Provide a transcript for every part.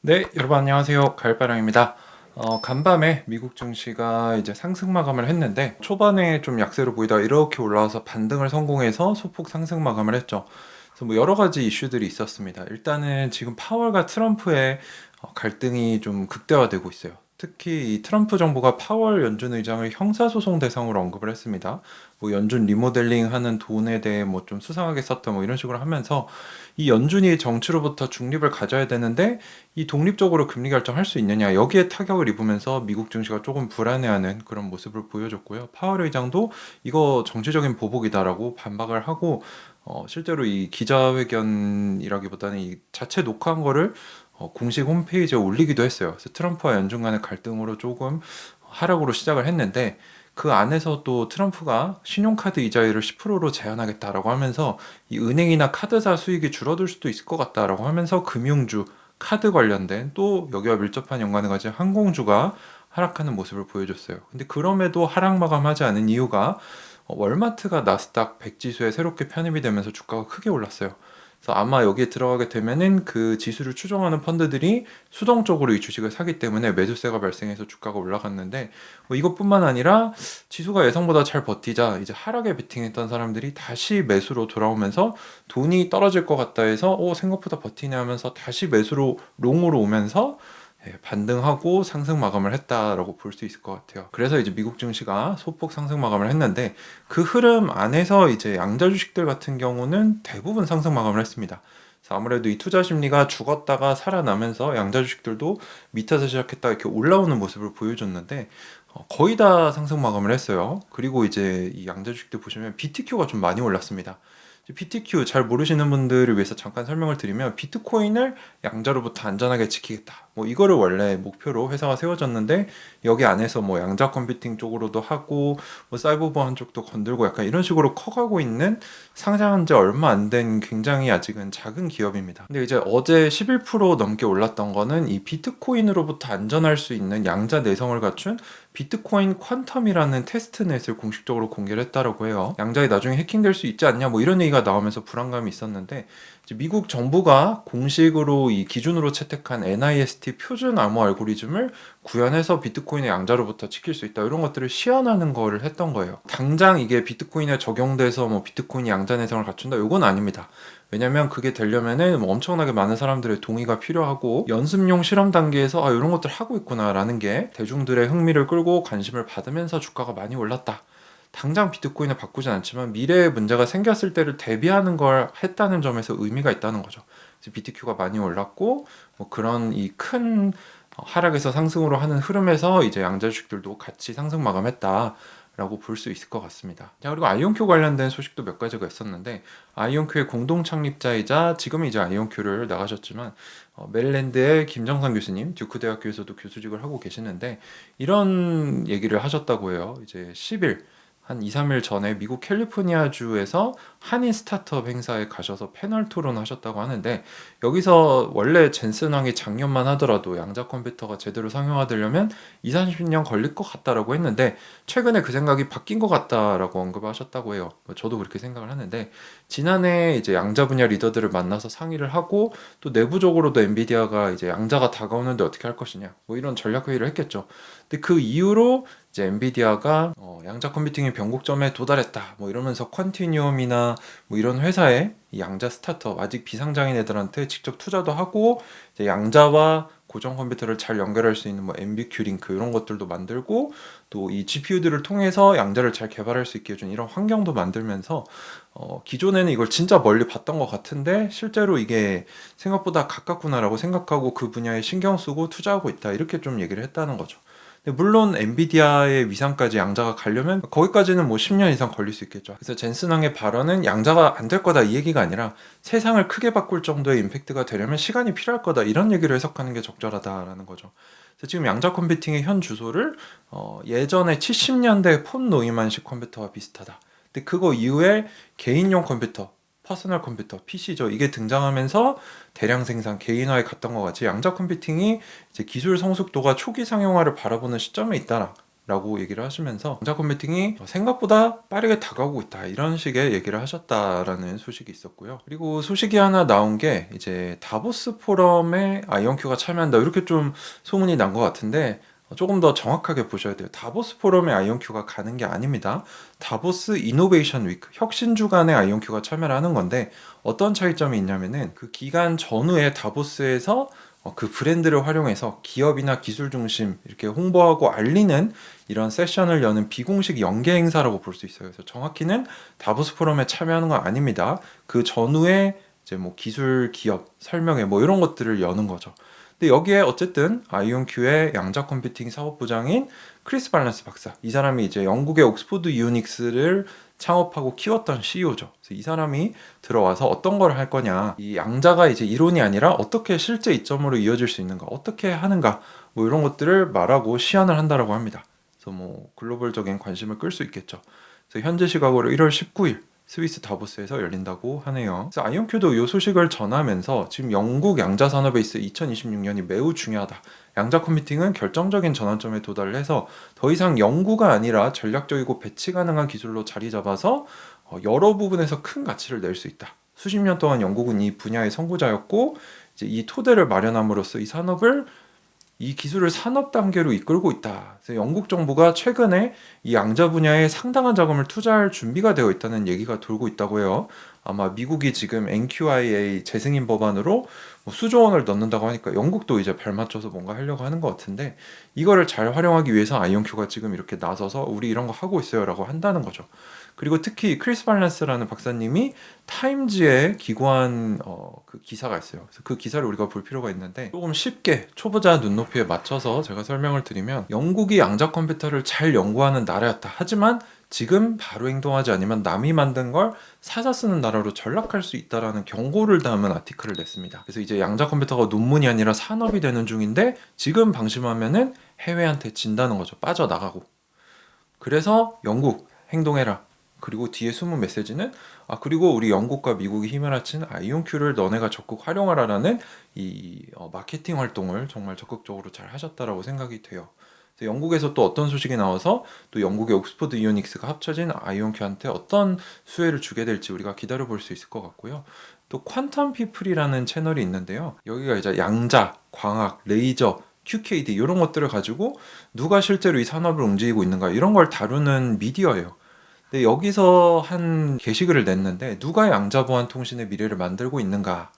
네, 여러분 안녕하세요. 가을바람입니다. 간밤에 미국 증시가 이제 상승 마감을 했는데 초반에 좀 약세로 보이다가 이렇게 올라와서 반등을 성공해서 소폭 상승 마감을 했죠. 그래서 뭐 여러 가지 이슈들이 있었습니다. 일단은 지금 파월과 트럼프의 갈등이 좀 극대화되고 있어요. 특히 이 트럼프 정부가 파월 연준 의장을 형사소송 대상으로 언급을 했습니다. 뭐 연준 리모델링 하는 돈에 대해 뭐 좀 수상하게 썼다 뭐 이런 식으로 하면서 이 연준이 정치로부터 중립을 가져야 되는데 이 독립적으로 금리 결정할 수 있느냐 여기에 타격을 입으면서 미국 증시가 조금 불안해하는 그런 모습을 보여줬고요. 파월 의장도 이거 정치적인 보복이다라고 반박을 하고 실제로 이 기자회견이라기보다는 이 자체 녹화한 거를 공식 홈페이지에 올리기도 했어요. 그래서 트럼프와 연준 간의 갈등으로 조금 하락으로 시작을 했는데 그 안에서 또 트럼프가 신용카드 이자율을 10%로 제한하겠다라고 하면서 이 은행이나 카드사 수익이 줄어들 수도 있을 것 같다라고 하면서 금융주, 카드 관련된 또 여기와 밀접한 연관을 가진 항공주가 하락하는 모습을 보여줬어요. 근데 그럼에도 하락 마감하지 않은 이유가 월마트가 나스닥 100 지수에 새롭게 편입이 되면서 주가가 크게 올랐어요. 그래서 아마 여기에 들어가게 되면은 그 지수를 추종하는 펀드들이 수동적으로 이 주식을 사기 때문에 매수세가 발생해서 주가가 올라갔는데 뭐 이것뿐만 아니라 지수가 예상보다 잘 버티자 이제 하락에 베팅했던 사람들이 다시 매수로 돌아오면서 돈이 떨어질 것 같다 해서 생각보다 버티네 하면서 다시 매수로 롱으로 오면서 반등하고 상승 마감을 했다라고 볼 수 있을 것 같아요. 그래서 이제 미국 증시가 소폭 상승 마감을 했는데 그 흐름 안에서 이제 양자 주식들 같은 경우는 대부분 상승 마감을 했습니다. 그래서 아무래도 이 투자 심리가 죽었다가 살아나면서 양자 주식들도 밑에서 시작했다 이렇게 올라오는 모습을 보여줬는데 거의 다 상승 마감을 했어요. 그리고 이제 이 양자 주식들 보시면 BTQ가 좀 많이 올랐습니다. BTQ 잘 모르시는 분들을 위해서 잠깐 설명을 드리면 비트코인을 양자로부터 안전하게 지키겠다. 뭐 이거를 원래 목표로 회사가 세워졌는데 여기 안에서 뭐 양자 컴퓨팅 쪽으로도 하고 뭐 사이버 보안 쪽도 건들고 약간 이런 식으로 커가고 있는 상장한 지 얼마 안 된 굉장히 아직은 작은 기업입니다. 근데 이제 어제 11% 넘게 올랐던 거는 이 비트코인으로부터 안전할 수 있는 양자 내성을 갖춘 비트코인 퀀텀이라는 테스트넷을 공식적으로 공개를 했다라고 해요. 양자에 나중에 해킹될 수 있지 않냐 뭐 이런 얘기가 나오면서 불안감이 있었는데 이제 미국 정부가 공식으로 이 기준으로 채택한 NIST 표준 암호 알고리즘을 구현해서 비트코인의 양자로부터 지킬 수 있다 이런 것들을 시연하는 거를 했던 거예요. 당장 이게 비트코인에 적용돼서 뭐 비트코인이 양자 내성을 갖춘다 이건 아닙니다. 왜냐면 그게 되려면은 뭐 엄청나게 많은 사람들의 동의가 필요하고 연습용 실험 단계에서 이런 것들 하고 있구나라는 게 대중들의 흥미를 끌고 관심을 받으면서 주가가 많이 올랐다. 당장 비트코인을 바꾸진 않지만 미래에 문제가 생겼을 때를 대비하는 걸 했다는 점에서 의미가 있다는 거죠. 그래서 BTQ가 많이 올랐고 뭐 그런 이 큰 하락에서 상승으로 하는 흐름에서 이제 양자 주식들도 같이 상승 마감했다. 라고 볼 수 있을 것 같습니다. 자, 그리고 아이온큐 관련된 소식도 몇 가지가 있었는데 아이온큐의 공동 창립자이자 지금 이제 아이온큐를 나가셨지만 메릴랜드의 김정상 교수님 듀크 대학교에서도 교수직을 하고 계시는데 이런 얘기를 하셨다고 해요. 이제 10일 한 2, 3일 전에 미국 캘리포니아주에서 한인 스타트업 행사에 가셔서 패널 토론하셨다고 하는데 여기서 원래 젠슨왕이 작년만 하더라도 양자 컴퓨터가 제대로 상용화되려면 2, 30년 걸릴 것 같다라고 했는데 최근에 그 생각이 바뀐 것 같다라고 언급하셨다고 해요. 저도 그렇게 생각을 하는데 지난해 이제 양자 분야 리더들을 만나서 상의를 하고 또 내부적으로도 엔비디아가 이제 양자가 다가오는데 어떻게 할 것이냐 뭐 이런 전략 회의를 했겠죠. 근데 그 이후로 이제 엔비디아가 양자 컴퓨팅의 변곡점에 도달했다 뭐 이러면서 컨티뉴엄이나 뭐 이런 회사에 이 양자 스타트업 아직 비상장인 애들한테 직접 투자도 하고 이제 양자와 고정 컴퓨터를 잘 연결할 수 있는 뭐 MBQ 링크 이런 것들도 만들고 또 이 GPU들을 통해서 양자를 잘 개발할 수 있게 해준 이런 환경도 만들면서 기존에는 이걸 진짜 멀리 봤던 것 같은데 실제로 이게 생각보다 가깝구나라고 생각하고 그 분야에 신경 쓰고 투자하고 있다 이렇게 좀 얘기를 했다는 거죠. 근데 물론 엔비디아의 위상까지 양자가 가려면 거기까지는 뭐 10년 이상 걸릴 수 있겠죠. 그래서 젠슨왕의 발언은 양자가 안 될 거다 이 얘기가 아니라 세상을 크게 바꿀 정도의 임팩트가 되려면 시간이 필요할 거다 이런 얘기를 해석하는 게 적절하다라는 거죠. 그래서 지금 양자 컴퓨팅의 현 주소를 예전에 70년대 폰 노이만식 컴퓨터와 비슷하다. 근데 그거 이후에 개인용 컴퓨터, 퍼스널 컴퓨터, PC죠. 이게 등장하면서 대량 생산, 개인화에 갔던 것 같이 양자 컴퓨팅이 이제 기술 성숙도가 초기 상용화를 바라보는 시점에 있다라. 라고 얘기를 하시면서 양자 컴퓨팅이 생각보다 빠르게 다가오고 있다 이런 식의 얘기를 하셨다라는 소식이 있었고요. 그리고 소식이 하나 나온 게 이제 다보스 포럼에 아이온큐가 참여한다 이렇게 좀 소문이 난 것 같은데 조금 더 정확하게 보셔야 돼요. 다보스 포럼에 아이온큐가 가는 게 아닙니다. 다보스 이노베이션 위크 혁신 주간에 아이온큐가 참여를 하는 건데 어떤 차이점이 있냐면은 그 기간 전후에 다보스에서 그 브랜드를 활용해서 기업이나 기술 중심 이렇게 홍보하고 알리는 이런 세션을 여는 비공식 연계 행사라고 볼 수 있어요. 그래서 정확히는 다보스 포럼에 참여하는 건 아닙니다. 그 전후에 이제 뭐 기술 기업 설명회 뭐 이런 것들을 여는 거죠. 근데 여기에 어쨌든 아이온큐의 양자 컴퓨팅 사업부장인 크리스 발란스 박사, 이 사람이 이제 영국의 옥스포드 유닉스를 창업하고 키웠던 CEO죠. 그래서 이 사람이 들어와서 어떤 걸 할 거냐, 이 양자가 이제 이론이 아니라 어떻게 실제 이점으로 이어질 수 있는가, 어떻게 하는가, 뭐 이런 것들을 말하고 시연을 한다라고 합니다. 그래서 뭐 글로벌적인 관심을 끌 수 있겠죠. 그래서 현재 시각으로 1월 19일 스위스 다보스에서 열린다고 하네요. 그래서 아이온큐도 이 소식을 전하면서 지금 영국 양자 산업에 있어 2026년이 매우 중요하다. 양자 컴퓨팅은 결정적인 전환점에 도달을 해서 더 이상 연구가 아니라 전략적이고 배치 가능한 기술로 자리 잡아서 여러 부분에서 큰 가치를 낼 수 있다. 수십 년 동안 영국은 이 분야의 선구자였고 이제 이 토대를 마련함으로써 이 기술을 산업 단계로 이끌고 있다. 그래서 영국 정부가 최근에 이 양자 분야에 상당한 자금을 투자할 준비가 되어 있다는 얘기가 돌고 있다고 해요. 아마 미국이 지금 NQIA 재승인 법안으로 뭐 수조 원을 넣는다고 하니까 영국도 이제 발맞춰서 뭔가 하려고 하는 것 같은데 이거를 잘 활용하기 위해서 아이온큐가 지금 이렇게 나서서 우리 이런 거 하고 있어요라고 한다는 거죠. 그리고 특히 크리스 발란스라는 박사님이 타임즈에 기고한 그 기사가 있어요. 그래서 그 기사를 우리가 볼 필요가 있는데 조금 쉽게 초보자 눈높이에 맞춰서 제가 설명을 드리면 영국이 양자 컴퓨터를 잘 연구하는 나라였다. 하지만 지금 바로 행동하지 않으면 남이 만든 걸 사서 쓰는 나라로 전락할 수 있다라는 경고를 담은 아티클을 냈습니다. 그래서 이제 양자 컴퓨터가 논문이 아니라 산업이 되는 중인데 지금 방심하면은 해외한테 진다는 거죠. 빠져나가고. 그래서 영국 행동해라. 그리고 뒤에 숨은 메시지는 그리고 우리 영국과 미국이 힘을 합친 아이온큐를 너네가 적극 활용하라라는 이 마케팅 활동을 정말 적극적으로 잘 하셨다라고 생각이 돼요. 그래서 영국에서 또 어떤 소식이 나와서 또 영국의 옥스포드 이오닉스가 합쳐진 아이온큐한테 어떤 수혜를 주게 될지 우리가 기다려 볼 수 있을 것 같고요. 또 퀀텀 피플이라는 채널이 있는데요. 여기가 이제 양자, 광학, 레이저, QKD 이런 것들을 가지고 누가 실제로 이 산업을 움직이고 있는가 이런 걸 다루는 미디어예요. 근데 여기서 한 게시글을 냈는데 누가 양자 보안 통신의 미래를 만들고 있는가?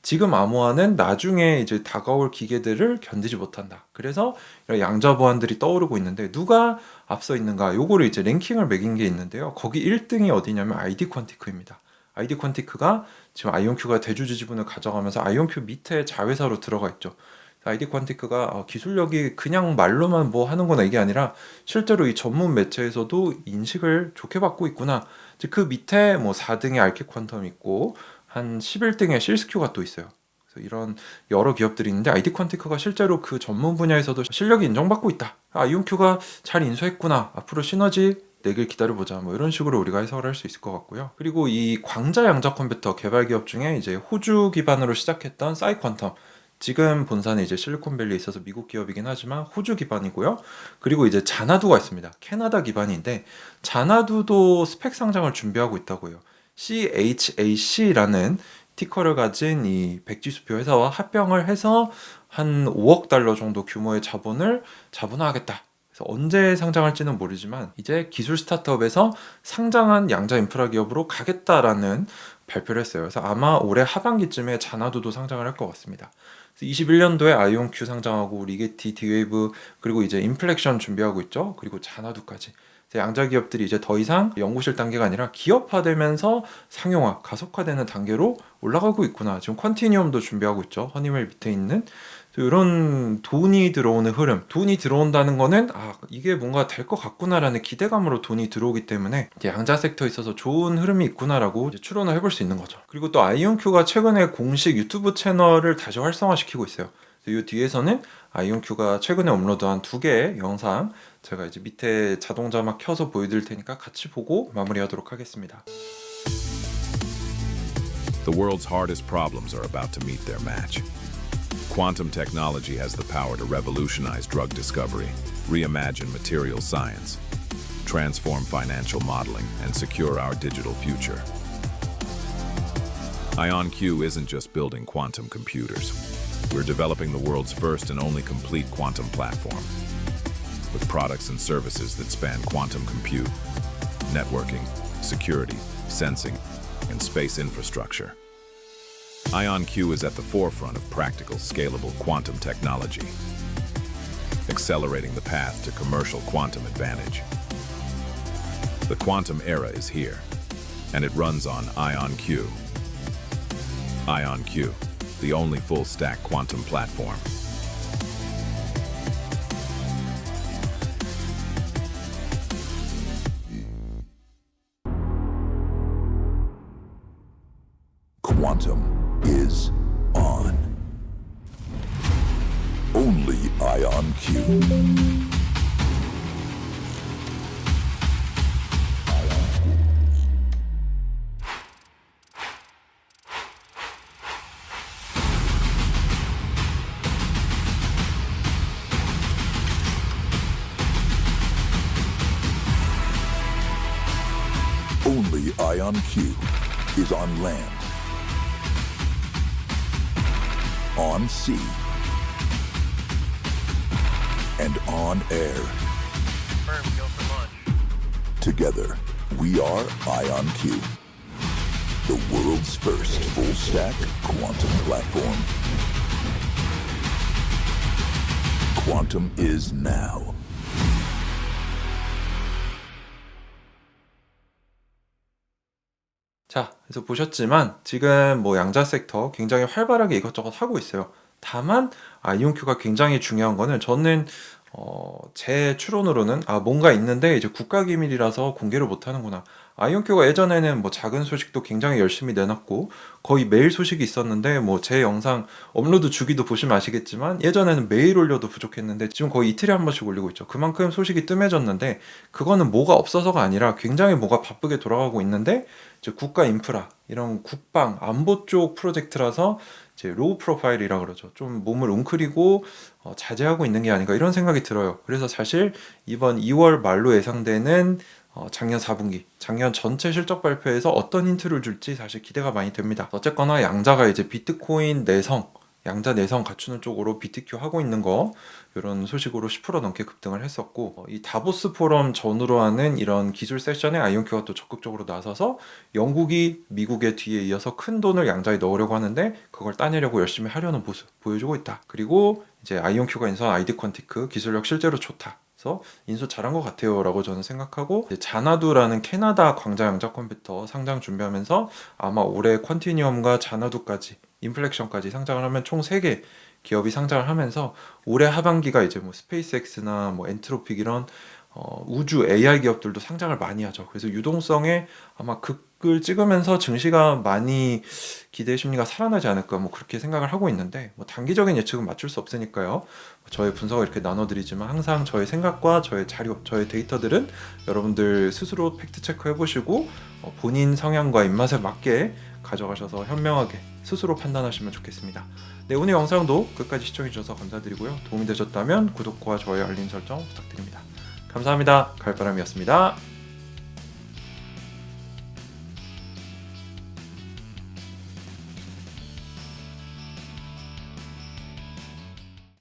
지금 암호화는 나중에 이제 다가올 기계들을 견디지 못한다. 그래서 이런 양자 보안들이 떠오르고 있는데 누가 앞서 있는가? 요거를 이제 랭킹을 매긴 게 있는데요. 거기 1등이 어디냐면 아이디 퀀티크입니다. 아이디 퀀티크가 지금 아이온큐가 대주주 지분을 가져가면서 아이온큐 밑에 자회사로 들어가 있죠. 아이디 퀀티크가 기술력이 그냥 말로만 뭐 하는구나 이게 아니라 실제로 이 전문 매체에서도 인식을 좋게 받고 있구나. 그 밑에 뭐 4등의 알케 퀀텀 있고 한 11등의 실스큐가 또 있어요. 그래서 이런 여러 기업들이 있는데 아이디 퀀티크가 실제로 그 전문 분야에서도 실력이 인정받고 있다. 아이온큐가 잘 인수했구나. 앞으로 시너지 내길 기다려보자. 뭐 이런 식으로 우리가 해석을 할 수 있을 것 같고요. 그리고 이 광자 양자 컴퓨터 개발 기업 중에 이제 호주 기반으로 시작했던 사이퀀텀 지금 본사는 이제 실리콘밸리에 있어서 미국 기업이긴 하지만 호주 기반이고요. 그리고 이제 자나두가 있습니다. 캐나다 기반인데 자나두도 스펙 상장을 준비하고 있다고 해요. CHAC라는 티커를 가진 이 백지수표 회사와 합병을 해서 한 5억 달러 정도 규모의 자본을 자본화하겠다. 그래서 언제 상장할지는 모르지만 이제 기술 스타트업에서 상장한 양자 인프라 기업으로 가겠다라는 발표를 했어요. 그래서 아마 올해 하반기쯤에 자나두도 상장을 할 것 같습니다. 21년도에 아이온큐 상장하고 리게티, 디웨이브 그리고 이제 인플렉션 준비하고 있죠. 그리고 자나두까지. 양자 기업들이 이제 더 이상 연구실 단계가 아니라 기업화되면서 상용화, 가속화되는 단계로 올라가고 있구나. 지금 컨티니움도 준비하고 있죠. 허니웰 밑에 있는 이런 돈이 들어오는 흐름. 돈이 들어온다는 거는 이게 뭔가 될 것 같구나라는 기대감으로 돈이 들어오기 때문에 이제 양자 섹터에 있어서 좋은 흐름이 있구나라고 이제 추론을 해볼 수 있는 거죠. 그리고 또 아이온큐가 최근에 공식 유튜브 채널을 다시 활성화시키고 있어요. 이 뒤에서는 아이온큐가 최근에 업로드한 2개의 영상 제가 이제 밑에 자동 자막 켜서 보여드릴 테니까 같이 보고 마무리하도록 하겠습니다. The world's hardest problems are about to meet their match. Quantum technology has the power to revolutionize drug discovery, reimagine material science, transform financial modeling, and secure our digital future. IonQ isn't just building quantum computers. We're developing the world's first and only complete quantum platform, with products and services that span quantum compute, networking, security, sensing, and space infrastructure. IonQ is at the forefront of practical, scalable quantum technology, accelerating the path to commercial quantum advantage. The quantum era is here, and it runs on IonQ. IonQ, the only full-stack quantum platform. Quantum is on. Only IonQ. Only IonQ is on land, on sea, and on air. Confirm, go for launch. Together, we are IonQ, the world's first full-stack quantum platform. Quantum is now. 자, 그래서 보셨지만 지금 뭐 양자 섹터 굉장히 활발하게 이것저것 하고 있어요. 다만 IonQ가 굉장히 중요한 거는 저는 제 추론으로는 뭔가 있는데 이제 국가 기밀이라서 공개를 못 하는구나. IonQ가 예전에는 뭐 작은 소식도 굉장히 열심히 내놨고 거의 매일 소식이 있었는데 뭐 제 영상 업로드 주기도 보시면 아시겠지만 예전에는 매일 올려도 부족했는데 지금 거의 이틀에 한 번씩 올리고 있죠. 그만큼 소식이 뜸해졌는데 그거는 뭐가 없어서가 아니라 굉장히 뭐가 바쁘게 돌아가고 있는데 이제 국가 인프라 이런 국방 안보 쪽 프로젝트라서 이제 로우 프로파일이라 그러죠. 좀 몸을 웅크리고 자제하고 있는 게 아닌가 이런 생각이 들어요. 그래서 사실 이번 2월 말로 예상되는 작년 4분기, 작년 전체 실적 발표에서 어떤 힌트를 줄지 사실 기대가 많이 됩니다. 어쨌거나 양자가 이제 비트코인 내성, 양자 내성 갖추는 쪽으로 BTQ 하고 있는 거 이런 소식으로 10% 넘게 급등을 했었고 이 다보스 포럼 전후로 하는 이런 기술 세션에 IonQ가 또 적극적으로 나서서 영국이 미국의 뒤에 이어서 큰 돈을 양자에 넣으려고 하는데 그걸 따내려고 열심히 하려는 모습 보여주고 있다. 그리고 이제 IonQ가 인수한 아이디 퀀티크 기술력 실제로 좋다. 그래서 인수 잘한 것 같아요 라고 저는 생각하고 자나두라는 캐나다 광자 양자 컴퓨터 상장 준비하면서 아마 올해 컨티니엄과 자나두까지 인플렉션까지 상장을 하면 총 3개 기업이 상장을 하면서 올해 하반기가 이제 뭐 스페이스X나 뭐 엔트로픽 이런 우주 AI 기업들도 상장을 많이 하죠. 그래서 유동성에 아마 극을 찍으면서 증시가 많이 기대 심리가 살아나지 않을까 뭐 그렇게 생각을 하고 있는데 뭐 단기적인 예측은 맞출 수 없으니까요. 저의 분석을 이렇게 나눠드리지만 항상 저의 생각과 저의 자료, 저의 데이터들은 여러분들 스스로 팩트 체크해 보시고 본인 성향과 입맛에 맞게 가져가셔서 현명하게 스스로 판단하시면 좋겠습니다. 네, 오늘 영상도 끝까지 시청해 주셔서 감사드리고요. 도움이 되셨다면 구독과 좋아요, 알림 설정 부탁드립니다. 감사합니다. 가을바람이었습니다.